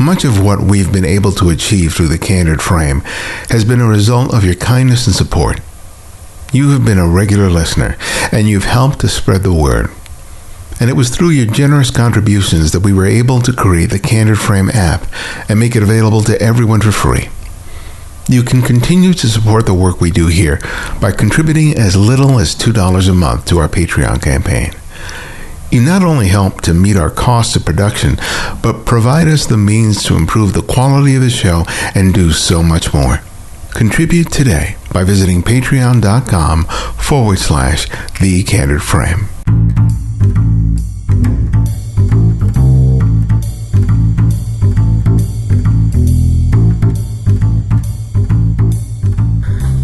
Much of what we've been able to achieve through the Candid Frame has been a result of your kindness and support. You have been a regular listener, and you've helped to spread the word. And it was through your generous contributions that we were able to create the Candid Frame app and make it available to everyone for free. You can continue to support the work we do here by contributing as little as $2 a month to our Patreon campaign. You not only help to meet our costs of production, but provide us the means to improve the quality of the show and do so much more. Contribute today by visiting patreon.com/The Candid Frame.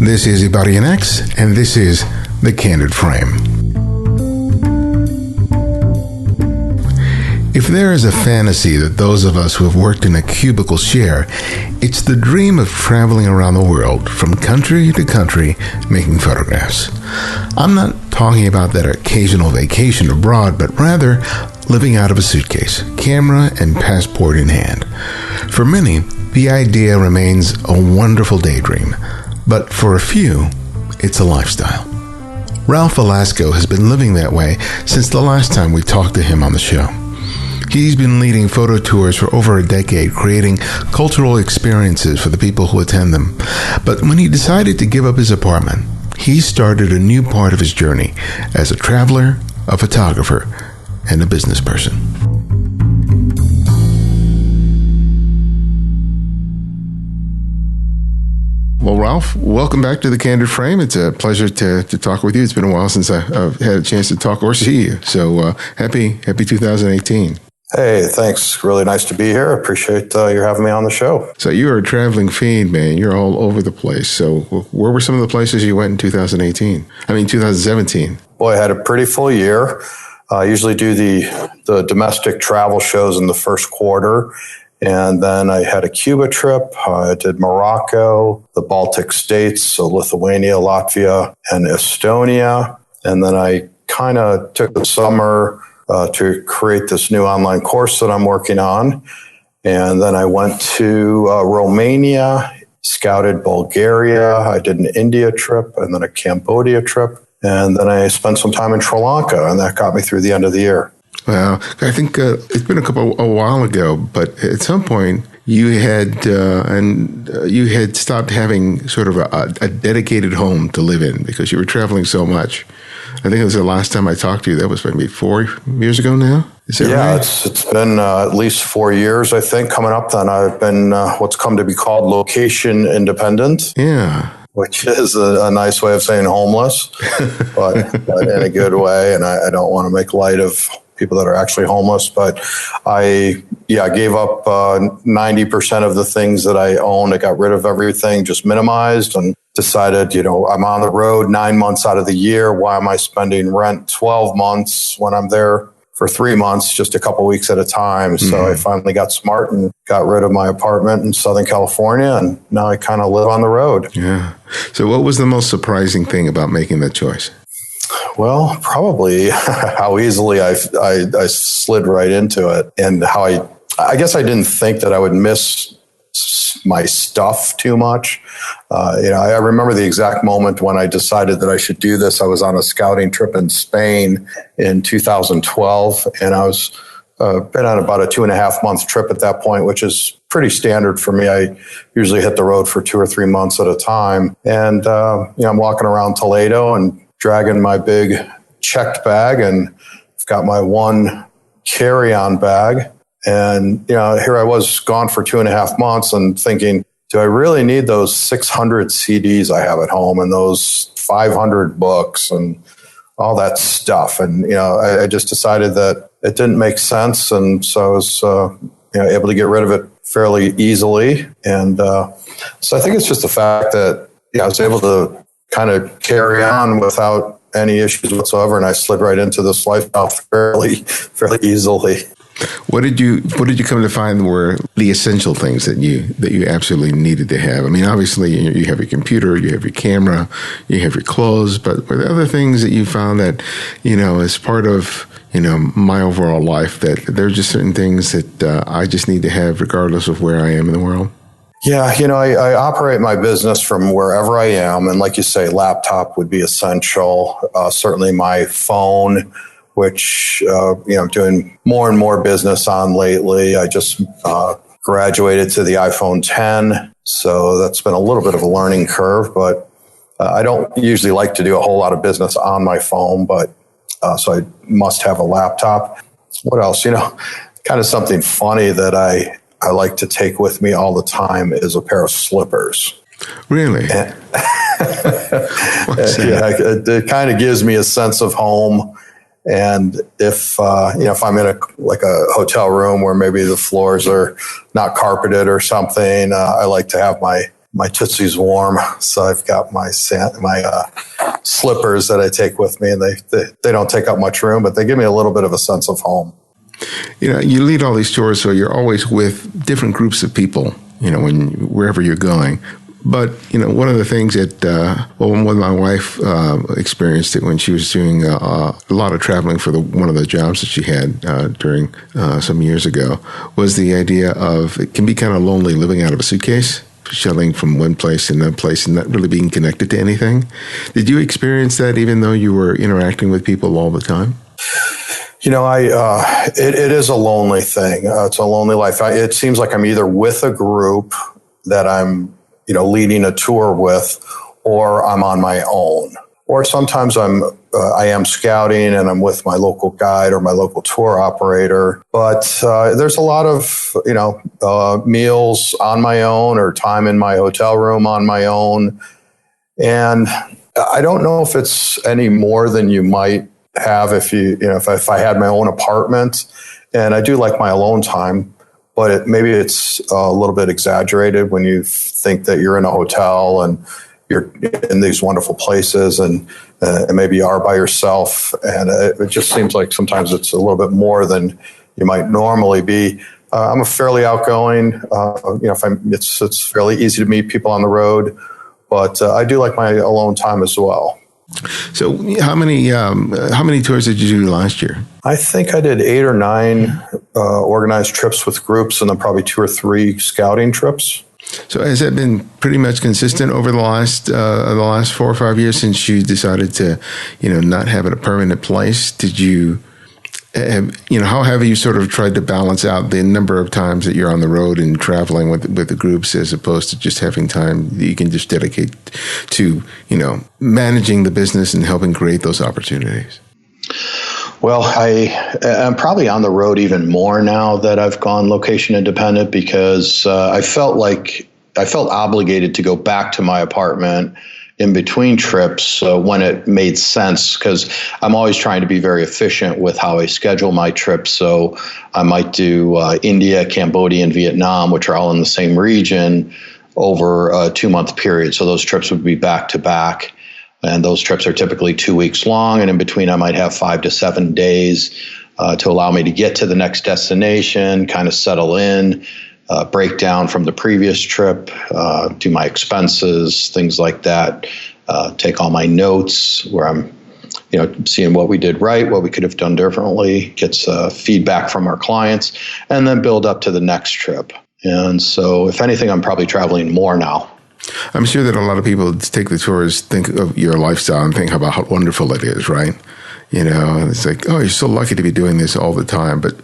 This is Ibarian X, and this is The Candid Frame. If there is a fantasy that those of us who have worked in a cubicle share, it's the dream of traveling around the world, from country to country, making photographs. I'm not talking about that occasional vacation abroad, but rather living out of a suitcase, camera and passport in hand. For many, the idea remains a wonderful daydream, but for a few, it's a lifestyle. Ralph Velasco has been living that way since the last time we talked to him on the show. He's been leading photo tours for over a decade, creating cultural experiences for the people who attend them. But when he decided to give up his apartment, he started a new part of his journey as a traveler, a photographer, and a business person. Well, Ralph, welcome back to the Candid Frame. It's a pleasure to talk with you. It's been a while since I've had a chance to talk or see you. So happy 2018. Hey, thanks. Really nice to be here. I appreciate you having me on the show. So you're a traveling fiend, man. You're all over the place. So where were some of the places you went in 2017? Boy, I had a pretty full year. I usually do the domestic travel shows in the first quarter. And then I had a Cuba trip. I did Morocco, the Baltic states, so Lithuania, Latvia, and Estonia. And then I kind of took the summer to create this new online course that I'm working on. And then I went to Romania, scouted Bulgaria. I did an India trip and then a Cambodia trip. And then I spent some time in Sri Lanka, and that got me through the end of the year. Well, I think it's been a while ago, but at some point you had stopped having sort of a dedicated home to live in because you were traveling so much. I think it was the last time I talked to you. That was maybe 4 years ago now. Is that right? It's been at least 4 years, I think, coming up. Then I've been what's come to be called location independent. Yeah. Which is a nice way of saying homeless, but in a good way. And I don't want to make light of people that are actually homeless, but I gave up 90% of the things that I owned. I got rid of everything, just minimized, and decided, I'm on the road 9 months out of the year. Why am I spending rent 12 months when I'm there for 3 months, just a couple weeks at a time? Mm-hmm. So I finally got smart and got rid of my apartment in Southern California, and now I kind of live on the road. Yeah. So what was the most surprising thing about making that choice? Well, probably how easily I slid right into it, and how I guess I didn't think that I would miss my stuff too much. I remember the exact moment when I decided that I should do this. I was on a scouting trip in Spain in 2012, and I was been on about a 2.5 month trip at that point, which is pretty standard for me. I usually hit the road for 2 or 3 months at a time. And, I'm walking around Toledo and dragging my big checked bag, and I've got my one carry-on bag. And, here I was gone for 2.5 months and thinking, do I really need those 600 CDs I have at home and those 500 books and all that stuff? And, I just decided that it didn't make sense. And so I was, able to get rid of it fairly easily. And so I think it's just the fact that I was able to kind of carry on without any issues whatsoever. And I slid right into this lifestyle fairly easily. What did you come to find were the essential things that you absolutely needed to have? I mean, obviously you have your computer, you have your camera, you have your clothes, but were there other things that you found that, as part of, my overall life, that there are just certain things that I just need to have regardless of where I am in the world? Yeah, I operate my business from wherever I am. And like you say, laptop would be essential. Certainly my phone, which, I'm doing more and more business on lately. I just graduated to the iPhone 10. So that's been a little bit of a learning curve, but I don't usually like to do a whole lot of business on my phone, but so I must have a laptop. What else? Kind of something funny that I like to take with me all the time is a pair of slippers. Really? Yeah, it kind of gives me a sense of home. And if I'm in a hotel room where maybe the floors are not carpeted or something, I like to have my tootsies warm. So I've got my slippers that I take with me, and they don't take up much room, but they give me a little bit of a sense of home. You lead all these tours, so you're always with different groups of people, wherever you're going. But, one of the things that, when my wife experienced it when she was doing a lot of traveling for one of the jobs that she had during some years ago, was the idea of it can be kind of lonely living out of a suitcase, shuttling from one place to another place and not really being connected to anything. Did you experience that even though you were interacting with people all the time? It is a lonely thing. It's a lonely life. It seems like I'm either with a group that I'm, leading a tour with, or I'm on my own. Or sometimes I am scouting and I'm with my local guide or my local tour operator. But there's a lot of, meals on my own or time in my hotel room on my own. And I don't know if it's any more than you might have if I had my own apartment. And I do like my alone time, but maybe it's a little bit exaggerated when you think that you're in a hotel and you're in these wonderful places and maybe you are by yourself. And it just seems like sometimes it's a little bit more than you might normally be. I'm a fairly outgoing, it's fairly easy to meet people on the road, but I do like my alone time as well. So how many tours did you do last year? I think I did 8 or 9 organized trips with groups, and then probably 2 or 3 scouting trips. So has that been pretty much consistent over the last 4 or 5 years since you decided to, not have it a permanent place? Did you? How have you sort of tried to balance out the number of times that you're on the road and traveling with the groups as opposed to just having time that you can just dedicate to, managing the business and helping create those opportunities? Well, I'm probably on the road even more now that I've gone location independent because I felt obligated to go back to my apartment in between trips when it made sense, because I'm always trying to be very efficient with how I schedule my trips. So I might do India, Cambodia, and Vietnam, which are all in the same region, over a 2-month period. So those trips would be back to back. And those trips are typically 2 weeks long. And in between, I might have 5 to 7 days to allow me to get to the next destination, kind of settle in, break down from the previous trip, do my expenses, things like that, take all my notes where I'm, seeing what we did right, what we could have done differently, gets feedback from our clients, and then build up to the next trip. And so, if anything, I'm probably traveling more now. I'm sure that a lot of people take the tours, think of your lifestyle and think about how wonderful it is, right? It's like, oh, you're so lucky to be doing this all the time. But,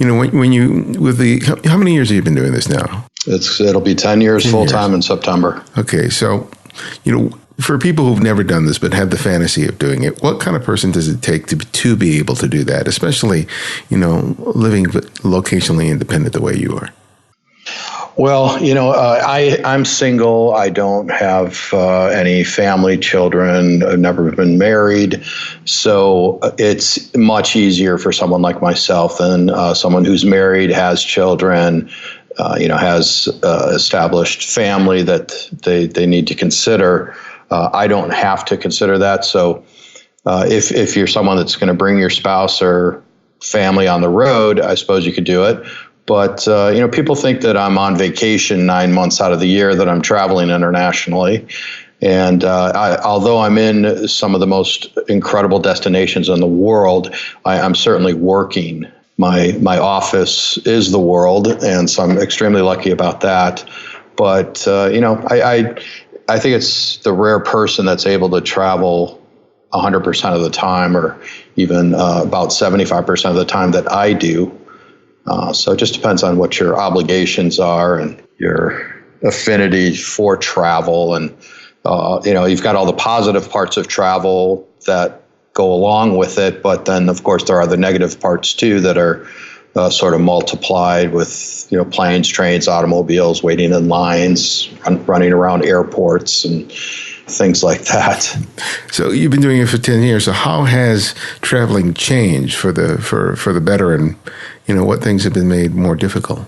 how many years have you been doing this now? It'll be 10 years full time in September. Okay. So, for people who've never done this but have the fantasy of doing it, what kind of person does it take to be able to do that, especially, living locationally independent the way you are? Well, I'm single. I don't have any family, children. I've never been married. So it's much easier for someone like myself than someone who's married, has children, has established family that they need to consider. I don't have to consider that. So if you're someone that's going to bring your spouse or family on the road, I suppose you could do it. But, people think that I'm on vacation 9 months out of the year, that I'm traveling internationally. And although I'm in some of the most incredible destinations in the world, I'm certainly working. My office is the world, and so I'm extremely lucky about that. But, I think it's the rare person that's able to travel 100% of the time, or even about 75% of the time that I do. So it just depends on what your obligations are and your affinity for travel. And, you've got all the positive parts of travel that go along with it. But then, of course, there are the negative parts, too, that are sort of multiplied with, planes, trains, automobiles, waiting in lines, running around airports and things like that. So you've been doing it for 10 years. So how has traveling changed for the better, and, what things have been made more difficult?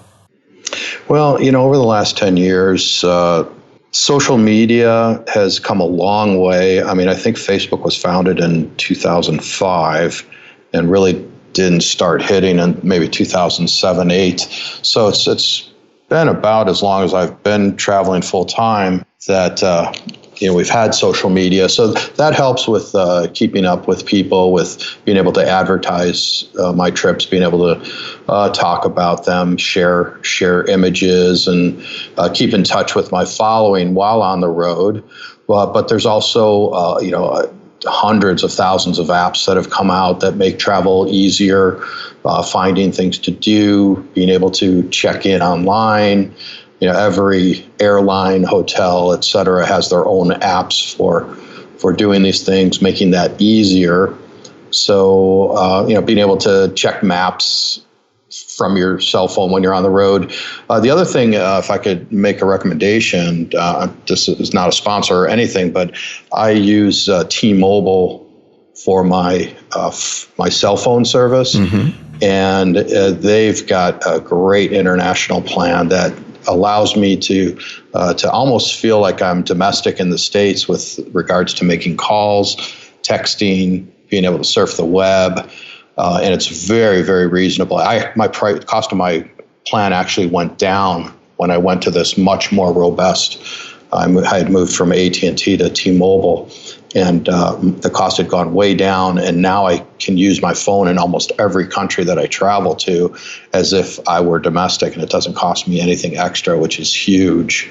Well, over the last 10 years, social media has come a long way. I mean, I think Facebook was founded in 2005 and really didn't start hitting in maybe 2007, 8. So it's been about as long as I've been traveling full time that we've had social media. So that helps with keeping up with people, with being able to advertise my trips, being able to talk about them, share images, and keep in touch with my following while on the road. But there's also, hundreds of thousands of apps that have come out that make travel easier, finding things to do, being able to check in online. Every airline, hotel, et cetera, has their own apps for doing these things, making that easier. So, being able to check maps from your cell phone when you're on the road. The other thing, if I could make a recommendation, this is not a sponsor or anything, but I use T-Mobile for my cell phone service. Mm-hmm. And they've got a great international plan that allows me to almost feel like I'm domestic in the States with regards to making calls, texting, being able to surf the web, and it's very, very reasonable. Cost of my plan actually went down when I went to this much more robust. I had moved from AT&T to T-Mobile, and the cost had gone way down, and now I can use my phone in almost every country that I travel to as if I were domestic, and it doesn't cost me anything extra, which is huge.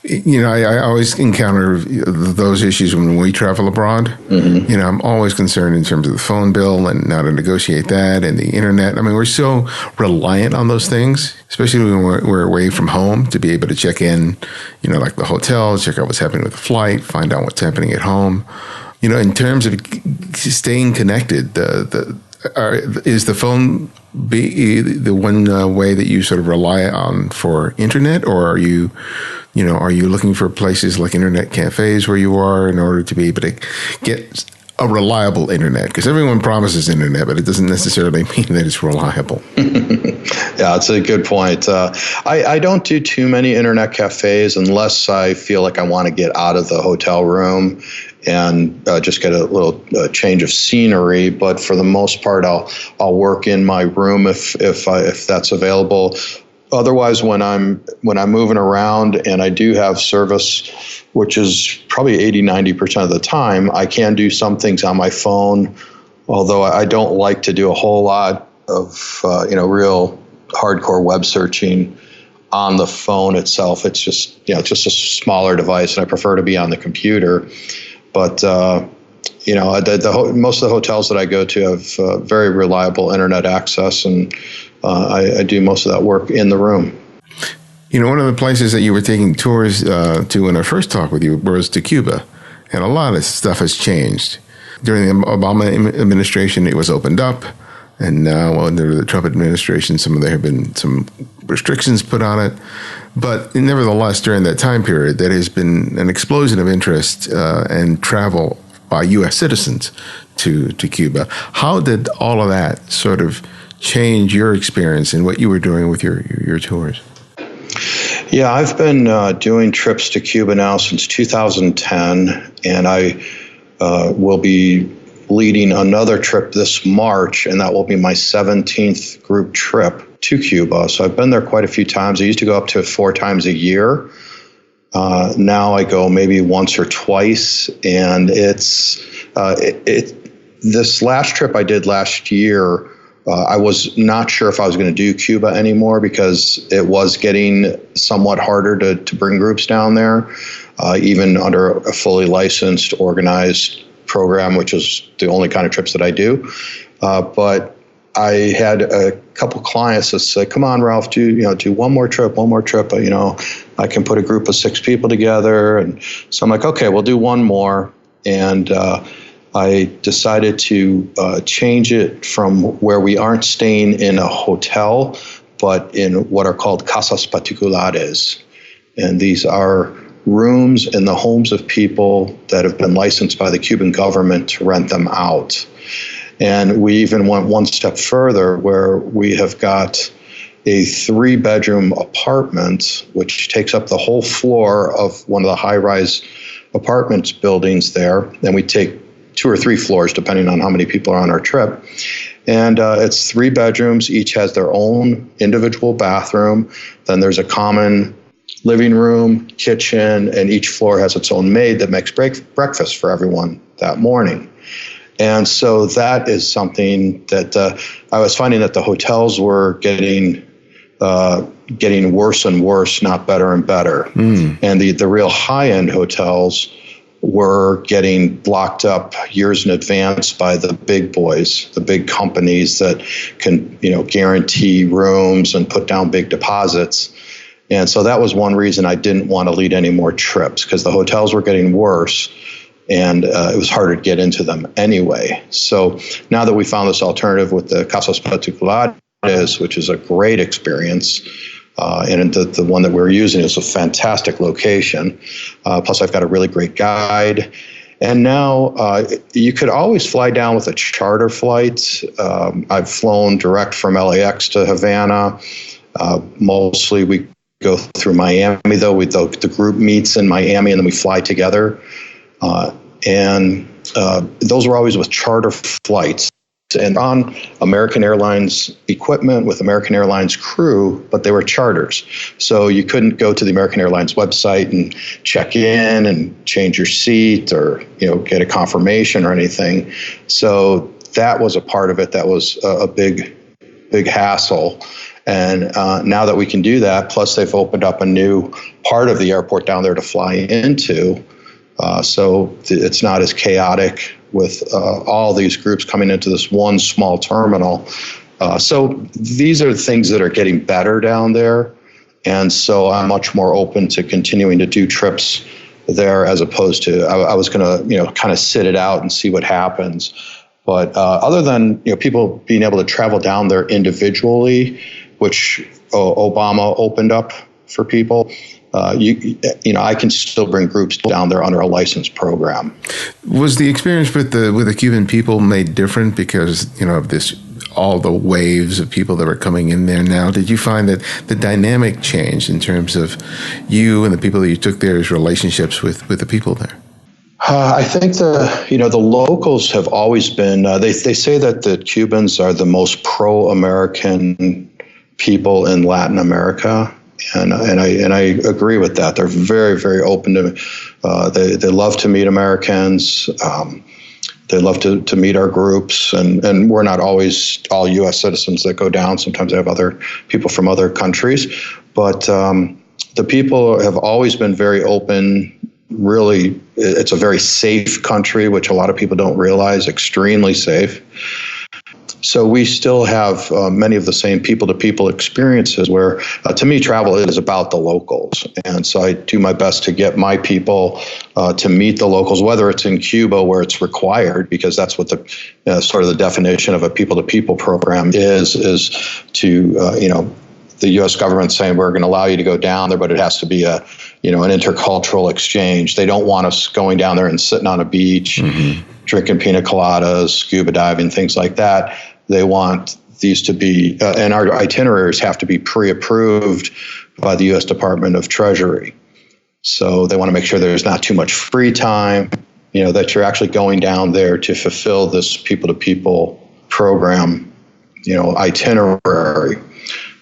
I always encounter those issues when we travel abroad. Mm-hmm. I'm always concerned in terms of the phone bill and how to negotiate that, and the internet. I mean, we're so reliant on those things, especially when we're away from home, to be able to check in, like the hotel, check out what's happening with the flight, find out what's happening at home. In terms of staying connected, is the phone the one way that you sort of rely on for internet, or are you looking for places like internet cafes where you are in order to be able to get a reliable internet? Because everyone promises internet, but it doesn't necessarily mean that it's reliable. Yeah, it's a good point. I don't do too many internet cafes unless I feel like I want to get out of the hotel room and just get a little change of scenery. But for the most part, I'll work in my room if that's available. Otherwise, when I'm moving around and I do have service, which is probably 80-90% of the time, I can do some things on my phone. Although I don't like to do a whole lot of real hardcore web searching on the phone itself. It's just a smaller device, and I prefer to be on the computer. But most of the hotels that I go to have very reliable internet access, and I do most of that work in the room. One of the places that you were taking tours to when I first talked with you was to Cuba, and a lot of stuff has changed. During the Obama administration, it was opened up, and now under the Trump administration, there have been some restrictions put on it. But nevertheless, during that time period, there has been an explosion of interest and travel by U.S. citizens to Cuba. How did all of that sort of change your experience and what you were doing with your tours? Yeah, I've been doing trips to Cuba now since 2010, and I will be leading another trip this March, and that will be my 17th group trip to Cuba. So I've been there quite a few times. I used to go up to 4 times a year. Now I go maybe once or twice, and it's this last trip I did last year. I was not sure if I was going to do Cuba anymore because it was getting somewhat harder to bring groups down there, even under a fully licensed, organized program, which is the only kind of trips that I do. But I had a couple clients that said, "Come on, Ralph, do one more trip. I can put a group of 6 people together." And so I'm like, "Okay, we'll do one more." And I decided to change it from where we aren't staying in a hotel, but in what are called casas particulares. And these are rooms in the homes of people that have been licensed by the Cuban government to rent them out. And we even went one step further where we have got a 3-bedroom apartment, which takes up the whole floor of one of the high-rise apartment buildings there. And we take 2 or 3 floors, depending on how many people are on our trip. And it's 3 bedrooms. Each has their own individual bathroom. Then there's a common living room, kitchen, and each floor has its own maid that makes breakfast for everyone that morning. And so that is something that I was finding that the hotels were getting worse and worse, not better and better. And the real high-end hotels were getting blocked up years in advance by the big boys, the big companies that can, guarantee rooms and put down big deposits. And so that was one reason I didn't want to lead any more trips, because the hotels were getting worse and it was harder to get into them anyway. So now that we found this alternative with the Casas Particulares, which is a great experience, and the one that we're using is a fantastic location. Plus, I've got a really great guide. And now you could always fly down with a charter flight. I've flown direct from LAX to Havana. Mostly we go through Miami, though. The group meets in Miami, and then we fly together. And those were always with charter flights and on American Airlines equipment with American Airlines crew, but they were charters. So you couldn't go to the American Airlines website and check in and change your seat or, get a confirmation or anything. So that was a part of it that was a big hassle. And now that we can do that, plus they've opened up a new part of the airport down there to fly into. So it's not as chaotic with all these groups coming into this one small terminal. So these are things that are getting better down there. And so I'm much more open to continuing to do trips there as opposed to I was going to, kind of sit it out and see what happens. But other than, people being able to travel down there individually, which Obama opened up for people, I can still bring groups down there under a licensed program. Was the experience with the Cuban people made different because of this, all the waves of people that were coming in there now? Did you find that the dynamic changed in terms of you and the people that you took there as relationships with the people there? I think the locals have always been. They say that the Cubans are the most pro-American people in Latin America. And I agree with that. They're very, very open to. They love to meet Americans. They love to meet our groups, and we're not always all U.S. citizens that go down. Sometimes they have other people from other countries, but the people have always been very open. Really, it's a very safe country, which a lot of people don't realize. Extremely safe. So we still have many of the same people-to-people experiences where, to me, travel is about the locals. And so I do my best to get my people to meet the locals, whether it's in Cuba where it's required, because that's what the sort of the definition of a people-to-people program is to, the U.S. government saying we're going to allow you to go down there, but it has to be an intercultural exchange. They don't want us going down there and sitting on a beach, drinking pina coladas, scuba diving, things like that. They want these to be, and our itineraries have to be pre-approved by the U.S. Department of Treasury. So they want to make sure there's not too much free time that you're actually going down there to fulfill this people-to-people program, itinerary.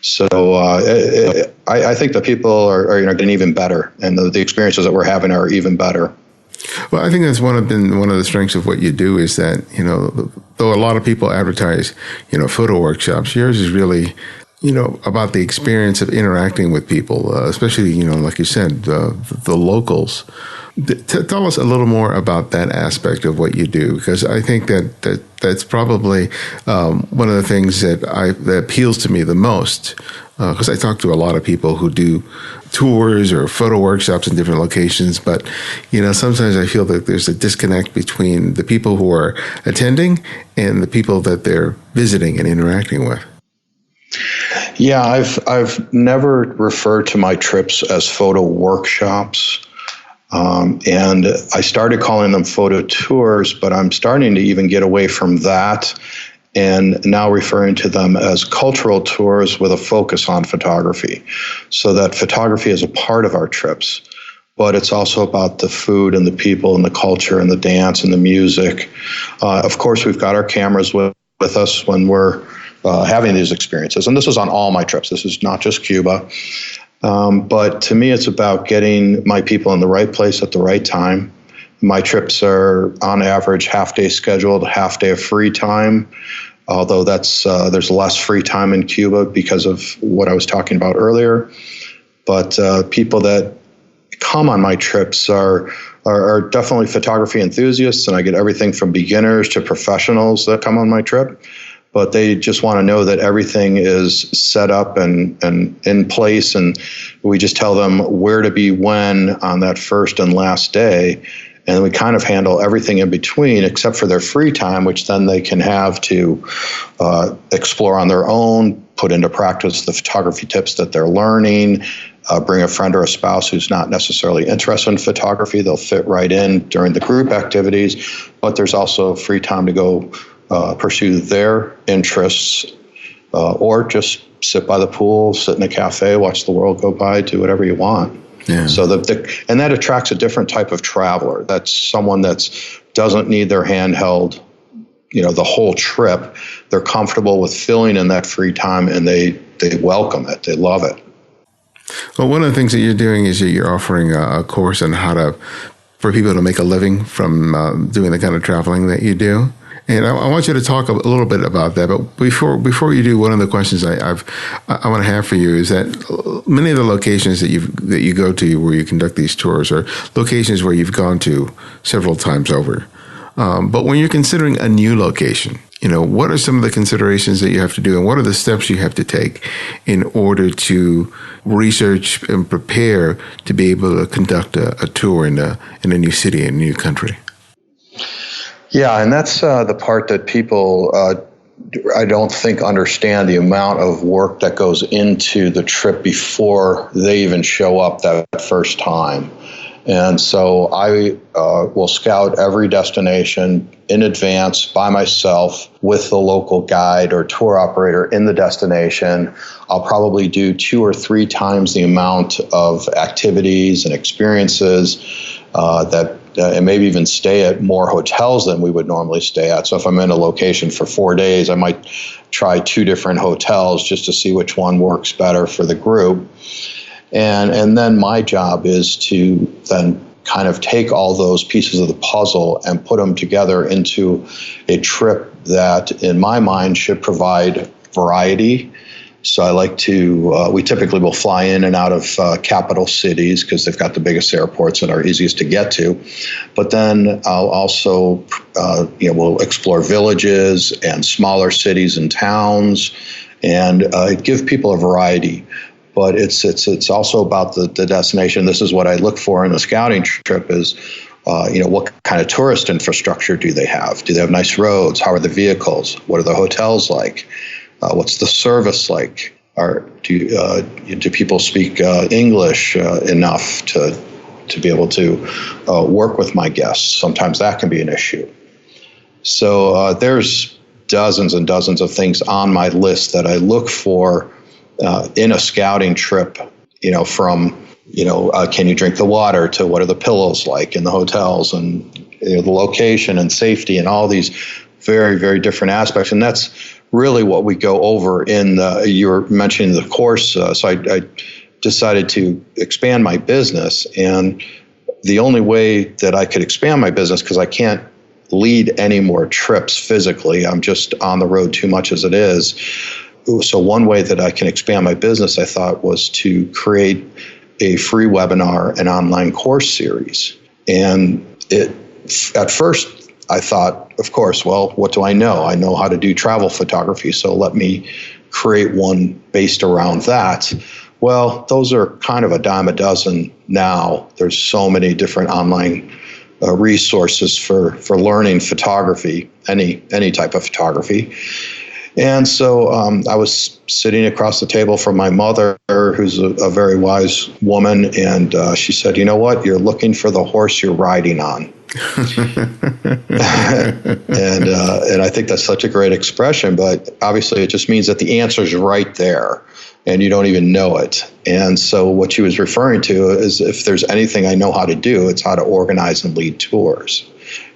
So I think the people are getting even better, and the experiences that we're having are even better. Well, I think that's one of the strengths of what you do is that, though a lot of people advertise, photo workshops, yours is really, about the experience of interacting with people, especially, like you said, the locals. Tell us a little more about that aspect of what you do, because I think that's probably one of the things that appeals to me the most, because I talk to a lot of people who do tours or photo workshops in different locations, but sometimes I feel that there's a disconnect between the people who are attending and the people that they're visiting and interacting with. Yeah, I've never referred to my trips as photo workshops. And I started calling them photo tours, but I'm starting to even get away from that and now referring to them as cultural tours with a focus on photography, so that photography is a part of our trips, but it's also about the food and the people and the culture and the dance and the music. Of course, we've got our cameras with us when we're having these experiences. And this is on all my trips. This is not just Cuba. But to me, it's about getting my people in the right place at the right time. My trips are on average half-day scheduled, half-day of free time, although there's less free time in Cuba because of what I was talking about earlier. But people that come on my trips are definitely photography enthusiasts, and I get everything from beginners to professionals that come on my trip. But they just want to know that everything is set up and in place, and we just tell them where to be when on that first and last day. And we kind of handle everything in between except for their free time, which then they can have to explore on their own, put into practice the photography tips that they're learning, bring a friend or a spouse who's not necessarily interested in photography. They'll fit right in during the group activities, but there's also free time to go pursue their interests, or just sit by the pool, sit in a cafe, watch the world go by, do whatever you want. Yeah. So and that attracts a different type of traveler. That's someone that doesn't need their handheld, the whole trip. They're comfortable with filling in that free time, and they welcome it. They love it. Well, one of the things that you're doing is you're offering a course on how for people to make a living from doing the kind of traveling that you do. And I want you to talk a little bit about that. But before you do, one of the questions I want to have for you is that many of the locations that you go to where you conduct these tours are locations where you've gone to several times over. But when you're considering a new location, what are some of the considerations that you have to do, and what are the steps you have to take in order to research and prepare to be able to conduct a tour in a new city, in a new country? Yeah, and that's the part that people, I don't think, understand the amount of work that goes into the trip before they even show up that first time. And so I will scout every destination in advance by myself with the local guide or tour operator in the destination. I'll probably do 2 or 3 times the amount of activities and experiences and maybe even stay at more hotels than we would normally stay at. So if I'm in a location for 4 days, I might try 2 different hotels just to see which one works better for the group. And then my job is to then kind of take all those pieces of the puzzle and put them together into a trip that, in my mind, should provide variety. So I like to, we typically will fly in and out of capital cities because they've got the biggest airports and are easiest to get to. But then I'll also, we'll explore villages and smaller cities and towns and give people a variety. But it's also about the destination. This is what I look for in a scouting trip is, what kind of tourist infrastructure do they have? Do they have nice roads? How are the vehicles? What are the hotels like? What's the service like? Do people speak English enough to be able to work with my guests? Sometimes that can be an issue. So there's dozens and dozens of things on my list that I look for in a scouting trip, from, can you drink the water to what are the pillows like in the hotels and the location and safety and all these very, very different aspects. And that's really what we go over in you were mentioning the course. So I decided to expand my business. And the only way that I could expand my business, because I can't lead any more trips physically, I'm just on the road too much as it is. So one way that I can expand my business, I thought, was to create a free webinar and online course series. And at first, I thought, of course, well, what do I know? I know how to do travel photography, so let me create one based around that. Well, those are kind of a dime a dozen now. There's so many different online resources for learning photography, any type of photography. And so I was sitting across the table from my mother, who's a very wise woman, and she said, "You know what? You're looking for the horse you're riding on." and I think that's such a great expression, but obviously it just means that the answer's right there and you don't even know it. And so what she was referring to is, if there's anything I know how to do, it's how to organize and lead tours.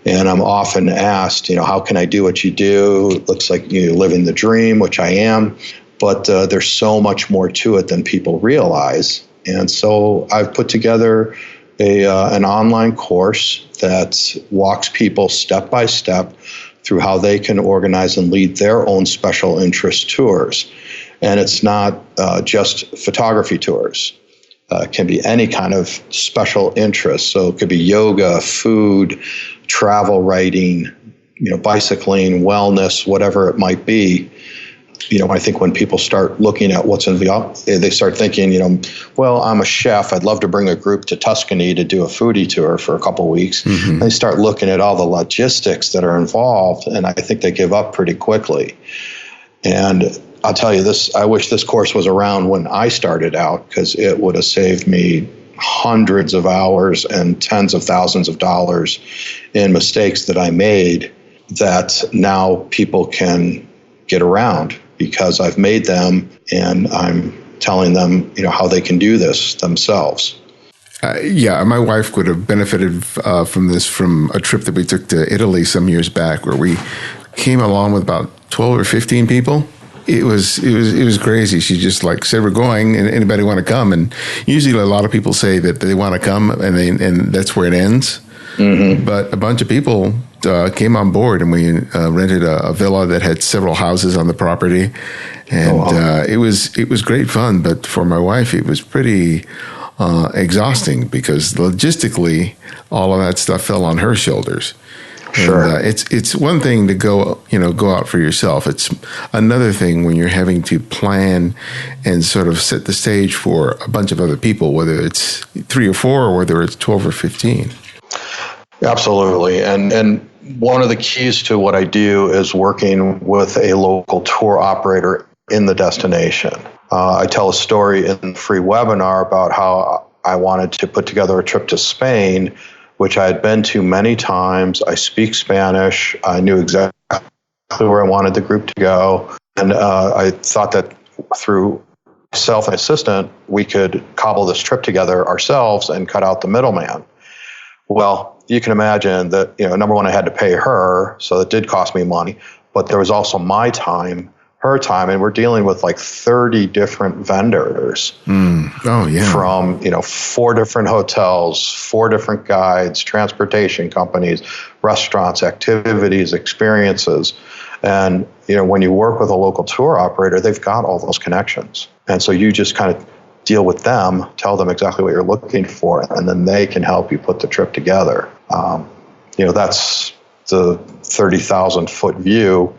And I'm often asked, how can I do what you do? It looks like you're living the dream, which I am, but there's so much more to it than people realize. And so I've put together an online course that walks people step by step through how they can organize and lead their own special interest tours. And it's not just photography tours. It can be any kind of special interest. So it could be yoga, food, travel writing, bicycling, wellness, whatever it might be. I think when people start looking at what's involved, they start thinking, well, I'm a chef. I'd love to bring a group to Tuscany to do a foodie tour for a couple of weeks. Mm-hmm. They start looking at all the logistics that are involved, and I think they give up pretty quickly. And I'll tell you this, I wish this course was around when I started out, because it would have saved me hundreds of hours and tens of thousands of dollars in mistakes that I made that now people can get around, because I've made them and I'm telling them, how they can do this themselves. My wife would have benefited from this, from a trip that we took to Italy some years back, where we came along with about 12 or 15 people. It was crazy. She just said, "We're going, and anybody want to come?" And usually a lot of people say that they want to come, and that's where it ends. Mm-hmm. But a bunch of people came on board, and we rented a villa that had several houses on the property, and it was great fun. But for my wife, it was pretty exhausting, because logistically, all of that stuff fell on her shoulders. Sure. And, it's one thing to go out for yourself. It's another thing when you're having to plan and sort of set the stage for a bunch of other people, whether it's 3 or 4 or whether it's 12 or 15. Absolutely. And one of the keys to what I do is working with a local tour operator in the destination. I tell a story in the free webinar about how I wanted to put together a trip to Spain, which I had been to many times. I speak Spanish. I knew exactly where I wanted the group to go. And I thought that through myself and assistant, we could cobble this trip together ourselves and cut out the middleman. Well, you can imagine that, number one, I had to pay her, so it did cost me money, but there was also my time, her time, and we're dealing with 30 different vendors. Oh, yeah. From, 4 different hotels, 4 different guides, transportation companies, restaurants, activities, experiences. And, when you work with a local tour operator, they've got all those connections. And so you just kind of deal with them, tell them exactly what you're looking for, and then they can help you put the trip together. That's the 30,000 foot view.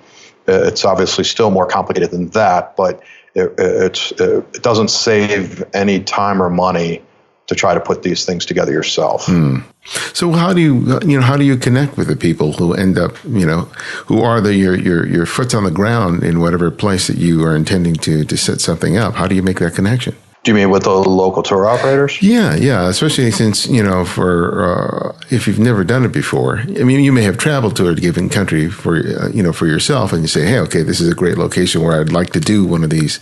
It's obviously still more complicated than that, but it doesn't save any time or money to try to put these things together yourself. So how do you connect with the people who end up, who are your foot's on the ground in whatever place that you are intending to set something up? How do you make that connection? Do you mean with the local tour operators? Yeah. Especially since, for if you've never done it before, I mean, you may have traveled to a given country for yourself, and you say, hey, okay, this is a great location where I'd like to do one of these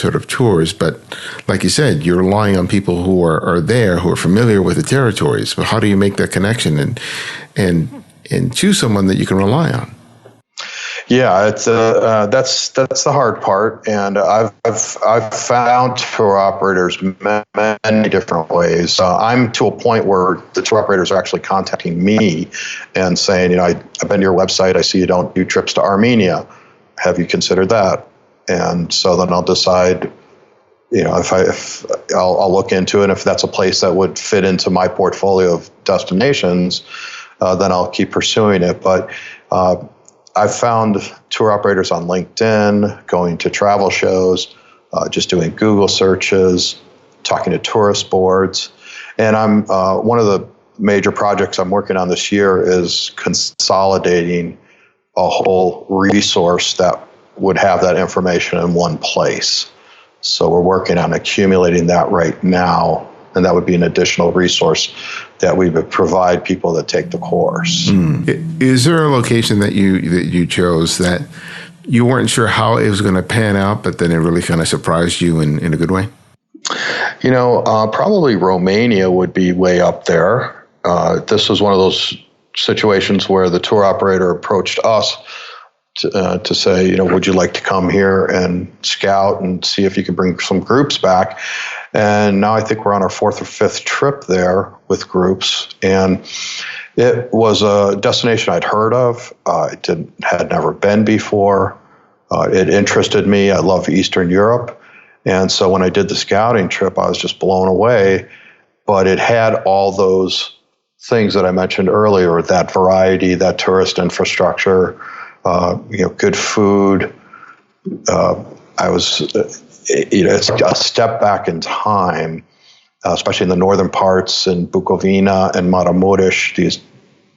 sort of tours. But like you said, you're relying on people who are there, who are familiar with the territories. But how do you make that connection and choose someone that you can rely on? Yeah, it's that's the hard part, and I've found tour operators many different ways. I'm to a point where the tour operators are actually contacting me and saying, I've been to your website. I see you don't do trips to Armenia. Have you considered that? And so then I'll decide, if I'll look into it. And if that's a place that would fit into my portfolio of destinations, then I'll keep pursuing it. But I've found tour operators on LinkedIn, going to travel shows, just doing Google searches, talking to tourist boards. And I'm one of the major projects I'm working on this year is consolidating a whole resource that would have that information in one place. So we're working on accumulating that right now, and that would be an additional resource that we would provide people that take the course. Is there a location that you chose that you weren't sure how it was going to pan out, but then it really kind of surprised you in a good way? Probably Romania would be way up there. This was one of those situations where the tour operator approached us to say, would you like to come here and scout and see if you can bring some groups back? And now I think we're on our 4th or 5th trip there with groups. And it was a destination I'd heard of. Had never been before. It interested me. I love Eastern Europe. And so when I did the scouting trip, I was just blown away. But it had all those things that I mentioned earlier, that variety, that tourist infrastructure, good food. It's a step back in time, especially in the northern parts in Bukovina and Maramuresh, these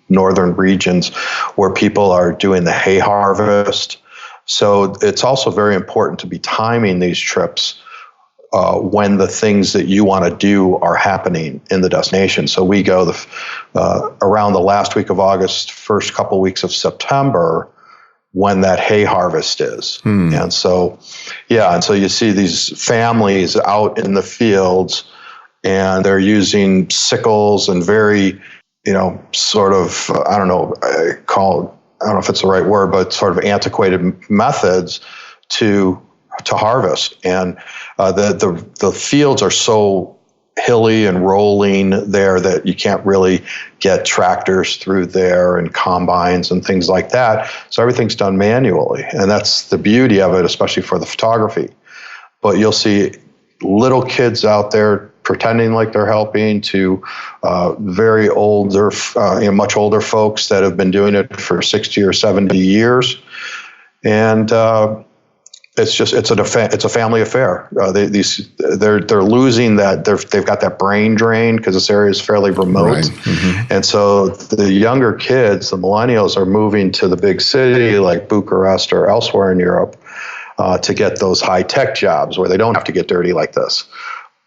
northern regions where people are doing the hay harvest. So it's also very important to be timing these trips when the things that you want to do are happening in the destination. So we go around the last week of August, first couple weeks of September, when that hay harvest is. And so you see these families out in the fields, and they're using sickles and very, sort of, I don't know if it's the right word, but sort of antiquated methods to harvest. And the fields are so hilly and rolling there that you can't really get tractors through there and combines and things like that. So everything's done manually. And that's the beauty of it, especially for the photography. But you'll see little kids out there pretending like they're helping, to very older, much older folks that have been doing it for 60 or 70 years. And it's a family affair. They're losing that. They've got that brain drain because this area is fairly remote, right. Mm-hmm. And so the younger kids, the millennials, are moving to the big city like Bucharest or elsewhere in Europe to get those high tech jobs where they don't have to get dirty like this.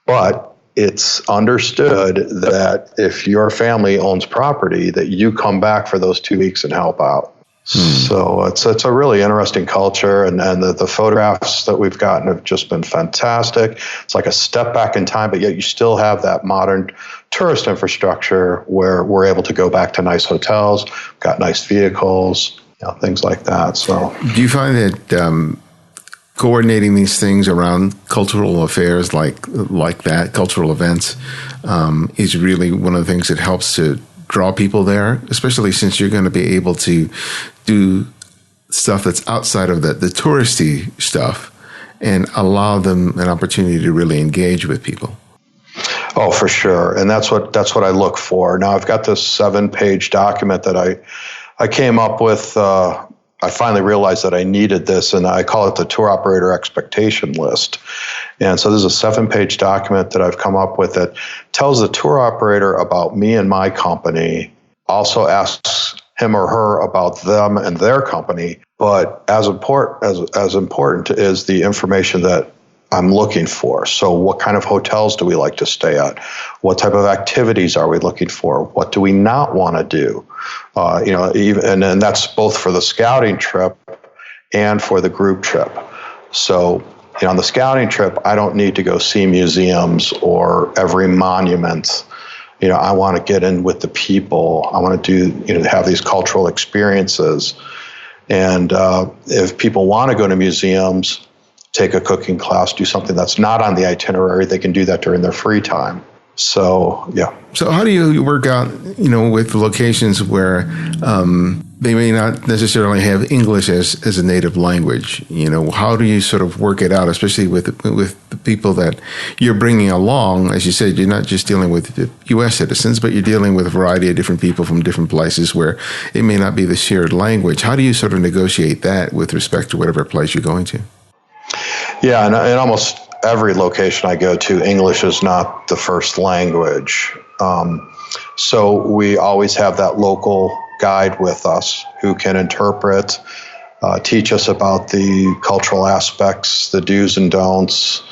But it's understood that if your family owns property, that you come back for those 2 weeks and help out. So it's a really interesting culture, and the photographs that we've gotten have just been fantastic. It's like a step back in time, but yet you still have that modern tourist infrastructure where we're able to go back to nice hotels, got nice vehicles, things like that. So, do you find that coordinating these things around cultural affairs like that, cultural events, is really one of the things that helps to draw people there, especially since you're going to be able to do stuff that's outside of the touristy stuff and allow them an opportunity to really engage with people? Oh, for sure. And that's what I look for. Now, I've got this 7-page document that I came up with. I finally realized that I needed this, and I call it the tour operator expectation list. And so this is a 7-page document that I've come up with that tells the tour operator about me and my company, also asks him or her about them and their company. But as important is the information that I'm looking for. So what kind of hotels do we like to stay at? What type of activities are we looking for? What do we not want to do? And that's both for the scouting trip and for the group trip. So, on the scouting trip, I don't need to go see museums or every monument. I want to get in with the people. I want to have these cultural experiences. And if people want to go to museums, take a cooking class, do something that's not on the itinerary, they can do that during their free time. So, yeah. So how do you work out, with locations where they may not necessarily have English as a native language? How do you sort of work it out, especially with the people that you're bringing along? As you said, you're not just dealing with the U.S. citizens, but you're dealing with a variety of different people from different places where it may not be the shared language. How do you sort of negotiate that with respect to whatever place you're going to? Yeah, and almost every location I go to, English is not the first language. So we always have that local guide with us who can interpret, teach us about the cultural aspects, the do's and don'ts,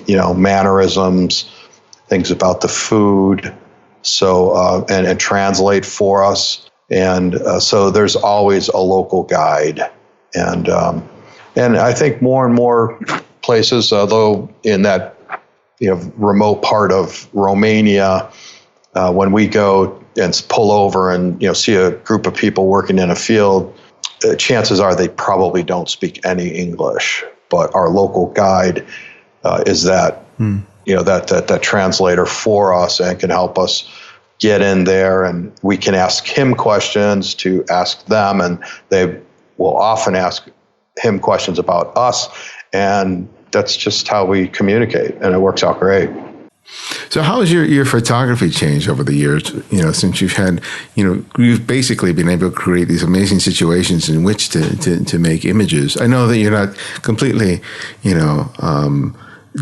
mannerisms, things about the food. So, and translate for us. And so there's always a local guide. And I think more and more places, although in that remote part of Romania, when we go and pull over and see a group of people working in a field, chances are they probably don't speak any English. But our local guide is that that translator for us and can help us get in there, and we can ask him questions to ask them, and they will often ask him questions about us, and that's just how we communicate, and it works out great. So how has your photography changed over the years, since you've had, you've basically been able to create these amazing situations in which to make images? I know that you're not completely,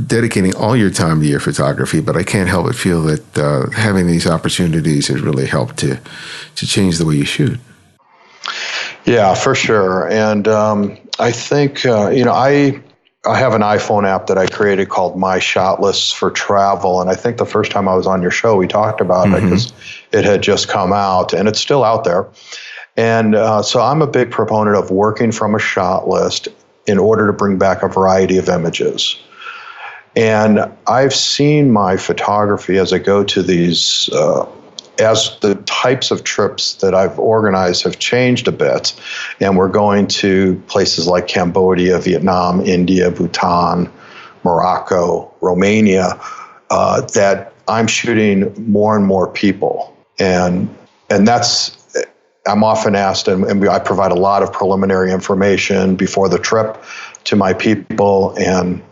dedicating all your time to your photography, but I can't help but feel that having these opportunities has really helped to change the way you shoot. Yeah, for sure. And I think, I have an iPhone app that I created called My Shot Lists for Travel. And I think the first time I was on your show, we talked about it because it had just come out, and it's still out there. And so I'm a big proponent of working from a shot list in order to bring back a variety of images. And I've seen my photography as I go to these, as the types of trips that I've organized have changed a bit, and we're going to places like Cambodia, Vietnam, India, Bhutan, Morocco, Romania, that I'm shooting more and more people. And that's, I'm often asked, and I provide a lot of preliminary information before the trip to my people, and,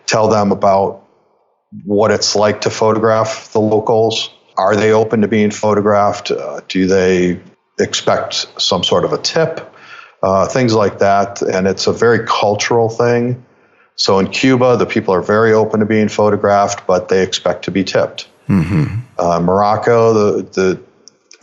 tell them about what it's like to photograph the locals. Are they open to being photographed? Do they expect some sort of a tip? Things like that. And it's a very cultural thing. So in Cuba, the people are very open to being photographed, but they expect to be tipped. Morocco,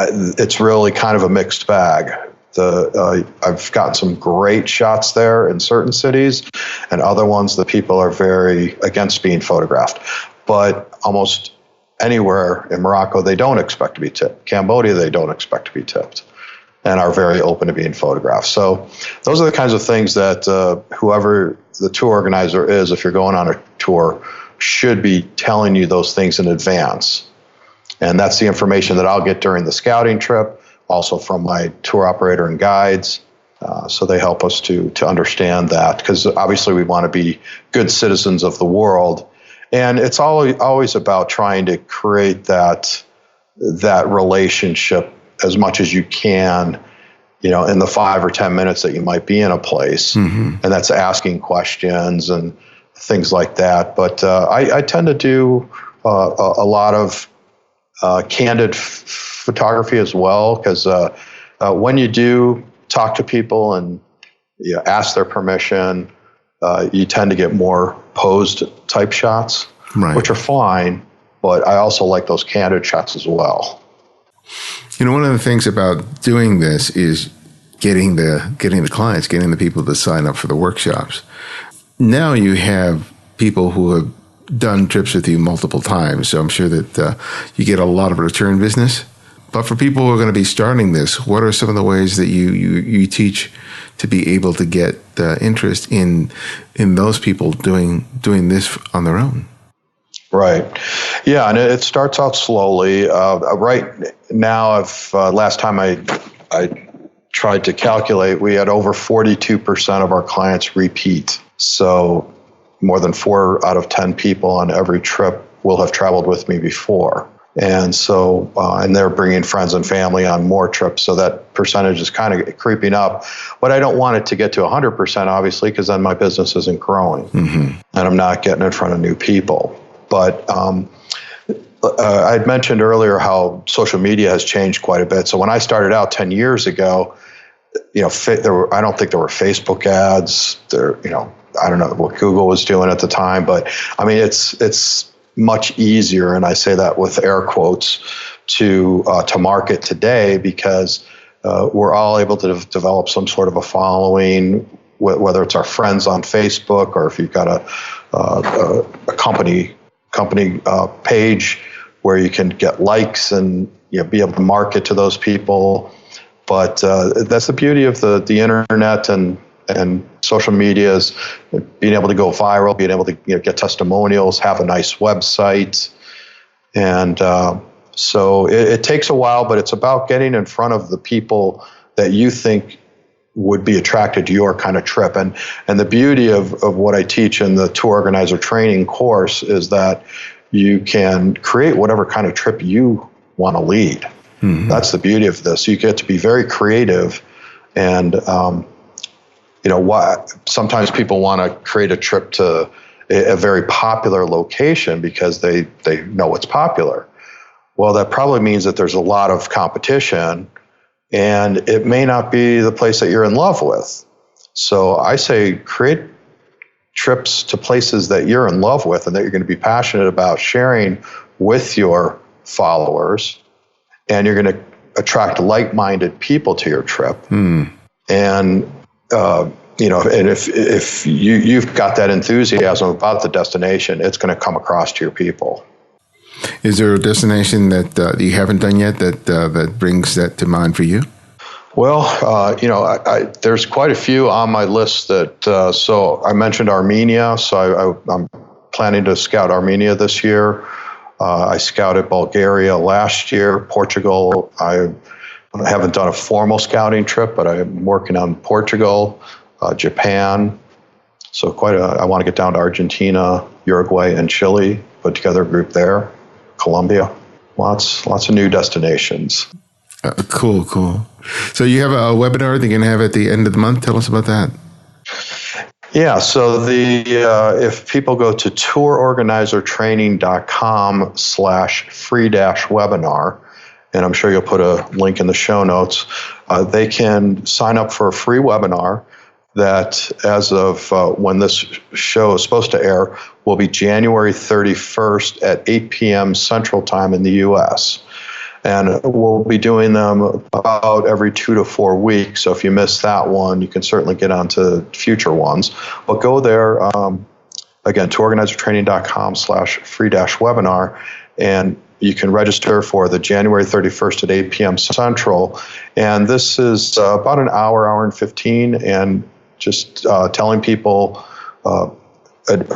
it's really kind of a mixed bag. I've gotten some great shots there in certain cities, and other ones the people are very against being photographed. But almost anywhere in Morocco, they don't expect to be tipped. Cambodia, they don't expect to be tipped, and are very open to being photographed. So those are the kinds of things that whoever the tour organizer is, if you're going on a tour, should be telling you those things in advance. And that's the information that I'll get during the scouting trip, also from my tour operator and guides. So they help us to understand that, because obviously we want to be good citizens of the world. And it's always about trying to create that relationship as much as you can, in the 5 or 10 minutes that you might be in a place. And that's asking questions and things like that. But I tend to do a lot of candid photography as well, because when you do talk to people and ask their permission, you tend to get more posed type shots, which are fine, but I also like those candid shots as well. One of the things about doing this is getting the clients, getting the people to sign up for the workshops. Now you have people who have done trips with you multiple times, so I'm sure that you get a lot of return business. But for people who are going to be starting this, what are some of the ways that you teach to be able to get interest in those people doing this on their own? Right. Yeah, and it starts out slowly. Right now, last time I tried to calculate, we had over 42% of our clients repeat. So more than 4 out of 10 people on every trip will have traveled with me before. And so, and they're bringing friends and family on more trips. So that percentage is kind of creeping up. But I don't want it to get to 100%, obviously, because then my business isn't growing. Mm-hmm. And I'm not getting in front of new people. But I'd mentioned earlier how social media has changed quite a bit. So when I started out 10 years ago, I don't think there were Facebook ads. I don't know what Google was doing at the time, but I mean, it's much easier, and I say that with air quotes, to market today because we're all able to develop some sort of a following, whether it's our friends on Facebook or if you've got a company page where you can get likes and be able to market to those people. But that's the beauty of the internet and social media, is being able to go viral, being able to get testimonials, have a nice website. And so it takes a while, but it's about getting in front of the people that you think would be attracted to your kind of trip. And the beauty of what I teach in the tour organizer training course is that you can create whatever kind of trip you want to lead. Mm-hmm. That's the beauty of this. You get to be very creative, and sometimes people want to create a trip to a very popular location because they know it's popular. Well, that probably means that there's a lot of competition, and it may not be the place that you're in love with. So I say create trips to places that you're in love with and that you're going to be passionate about sharing with your followers, and you're going to attract like-minded people to your trip. And and if you've got that enthusiasm about the destination, it's going to come across to your people. Is there a destination that you haven't done yet that brings that to mind for you? Well, there's quite a few on my list that. So I mentioned Armenia, so I'm planning to scout Armenia this year. I scouted Bulgaria last year. Portugal, I haven't done a formal scouting trip, but I'm working on Portugal, Japan. So I want to get down to Argentina, Uruguay, and Chile, put together a group there. Colombia, lots of new destinations. Cool. So you have a webinar that you're going to have at the end of the month. Tell us about that. Yeah, so if people go to tourorganizertraining.com/free-webinar, and I'm sure you'll put a link in the show notes, they can sign up for a free webinar that, as of when this show is supposed to air, will be January 31st at 8 p.m. Central Time in the U.S. And we'll be doing them about every 2 to 4 weeks. So if you miss that one, you can certainly get on to future ones. But go there, again, tourorganizertraining.com/free-webinar, and you can register for the January 31st at 8 p.m. Central. And this is about an hour and 15, and just telling people a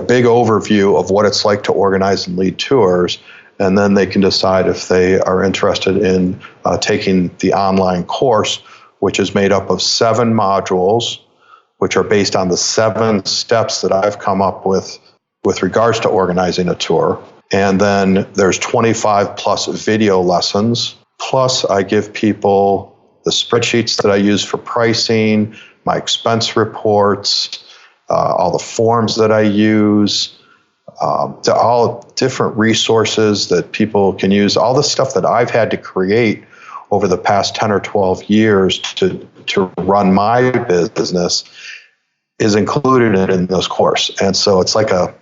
big overview of what it's like to organize and lead tours. And then they can decide if they are interested in taking the online course, which is made up of 7 modules, which are based on the 7 steps that I've come up with regards to organizing a tour. And then there's 25 plus video lessons. Plus, I give people the spreadsheets that I use for pricing, my expense reports, all the forms that I use, to all different resources that people can use, all the stuff that I've had to create over the past 10 or 12 years to run my business is included in this course. And so it's like a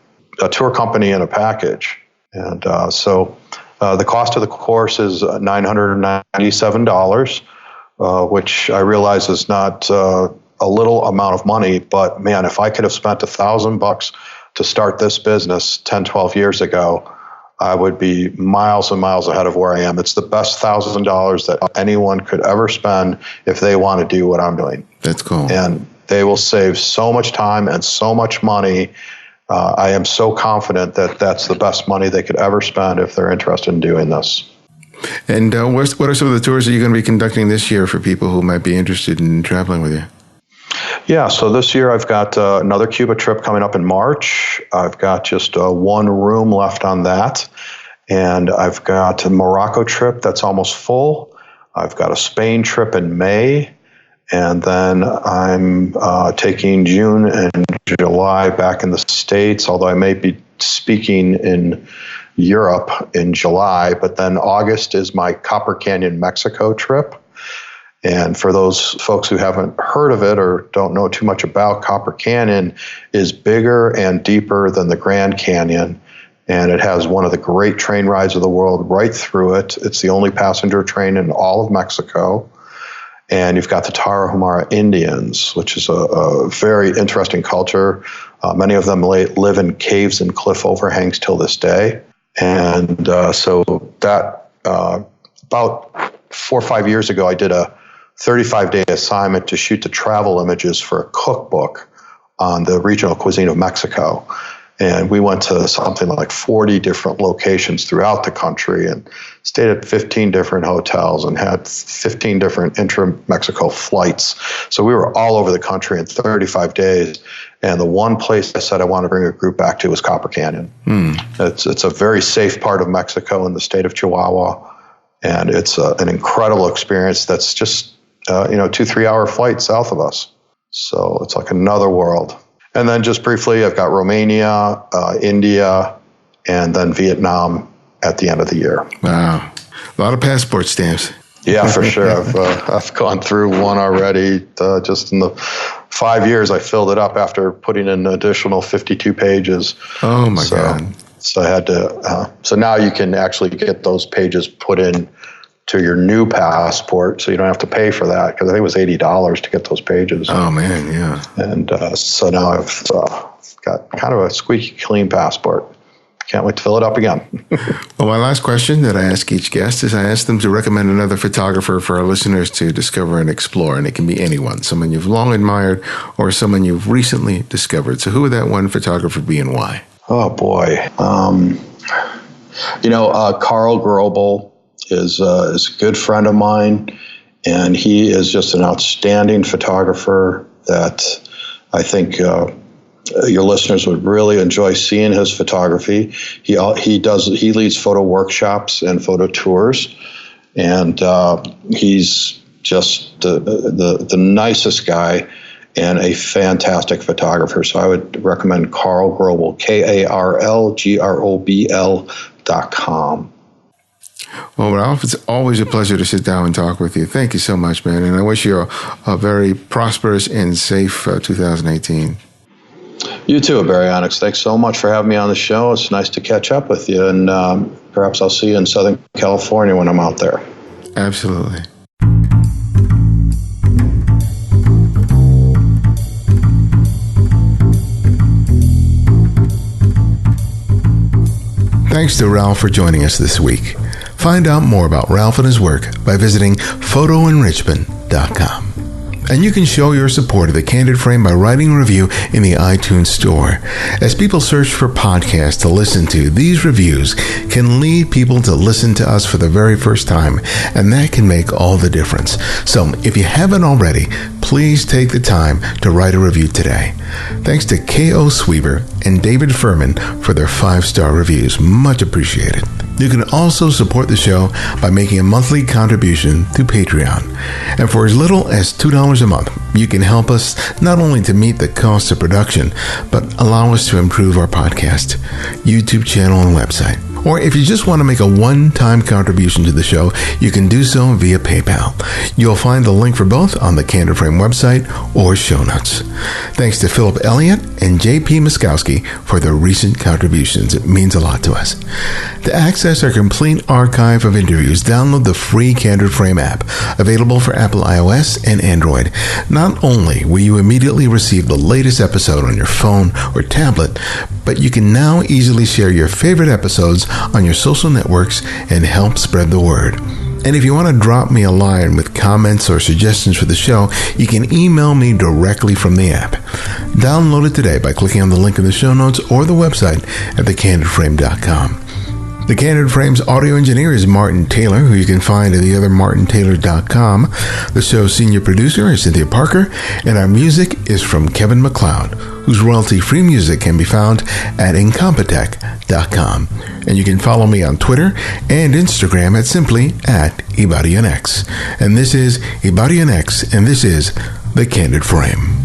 tour company in a package. And so the cost of the course is $997, which I realize is not a little amount of money, but man, if I could have spent $1,000 to start this business 10, 12 years ago, I would be miles and miles ahead of where I am. It's the best $1,000 that anyone could ever spend if they want to do what I'm doing. That's cool. And they will save so much time and so much money. I am so confident that that's the best money they could ever spend if they're interested in doing this. And what are some of the tours that you're going to be conducting this year for people who might be interested in traveling with you? Yeah, so this year I've got another Cuba trip coming up in March. I've got just one room left on that. And I've got a Morocco trip that's almost full. I've got a Spain trip in May. And then I'm taking June and July back in the States, although I may be speaking in Europe in July. But then August is my Copper Canyon, Mexico trip. And for those folks who haven't heard of it or don't know too much about, Copper Canyon is bigger and deeper than the Grand Canyon. And it has one of the great train rides of the world right through it. It's the only passenger train in all of Mexico. And you've got the Tarahumara Indians, which is a very interesting culture. Many of them live in caves and cliff overhangs till this day. And so that about 4 or 5 years ago, I did a 35-day assignment to shoot the travel images for a cookbook on the regional cuisine of Mexico. And we went to something like 40 different locations throughout the country and stayed at 15 different hotels and had 15 different intra-Mexico flights. So we were all over the country in 35 days. And the one place I said I want to bring a group back to was Copper Canyon. It's a very safe part of Mexico in the state of Chihuahua. And it's an incredible experience that's just 2-3 hour flight south of us. So it's like another world. And then just briefly, I've got Romania, India, and then Vietnam at the end of the year. Wow. A lot of passport stamps. Yeah, for sure. I've gone through one already. Just in the 5 years, I filled it up after putting in an additional 52 pages. Oh, my God. So I had to. So now you can actually get those pages put in to your new passport, so you don't have to pay for that, because I think it was $80 to get those pages. Oh, man, yeah. And so now I've got kind of a squeaky clean passport. Can't wait to fill it up again. Well, my last question that I ask each guest is I ask them to recommend another photographer for our listeners to discover and explore, and it can be anyone, someone you've long admired or someone you've recently discovered. So who would that one photographer be and why? Oh, boy. Carl Grobel is a good friend of mine, and he is just an outstanding photographer that I think your listeners would really enjoy seeing his photography. He leads photo workshops and photo tours, and he's just the nicest guy and a fantastic photographer. So I would recommend Carl Grobel, KarlGrobel.com. Well, Ralph, it's always a pleasure to sit down and talk with you. Thank you so much, man. And I wish you a very prosperous and safe 2018. You too, Baryonyx. Thanks so much for having me on the show. It's nice to catch up with you. And perhaps I'll see you in Southern California when I'm out there. Absolutely. Thanks to Ralph for joining us this week. Find out more about Ralph and his work by visiting PhotoEnrichment.com. And you can show your support of The Candid Frame by writing a review in the iTunes Store. As people search for podcasts to listen to, these reviews can lead people to listen to us for the very first time, and that can make all the difference. So if you haven't already, please take the time to write a review today. Thanks to K.O. Sweeber and David Furman for their 5-star reviews. Much appreciated. You can also support the show by making a monthly contribution to Patreon. And for as little as $2 a month, you can help us not only to meet the cost of production, but allow us to improve our podcast, YouTube channel, and website. Or if you just want to make a one-time contribution to the show, you can do so via PayPal. You'll find the link for both on the Candid Frame website or show notes. Thanks to Philip Elliott and J.P. Muskowski for their recent contributions. It means a lot to us. To access our complete archive of interviews, download the free Candid Frame app, available for Apple iOS and Android. Not only will you immediately receive the latest episode on your phone or tablet, but you can now easily share your favorite episodes on your social networks and help spread the word. And if you want to drop me a line with comments or suggestions for the show, you can email me directly from the app. Download it today by clicking on the link in the show notes or the website at thecandidframe.com. The Candid Frame's audio engineer is Martin Taylor, who you can find at theothermartintaylor.com. The show's senior producer is Cynthia Parker, and our music is from Kevin MacLeod, whose royalty-free music can be found at incompetech.com. And you can follow me on Twitter and Instagram at simply @IbadianX. And this is IbadianX, and this is The Candid Frame.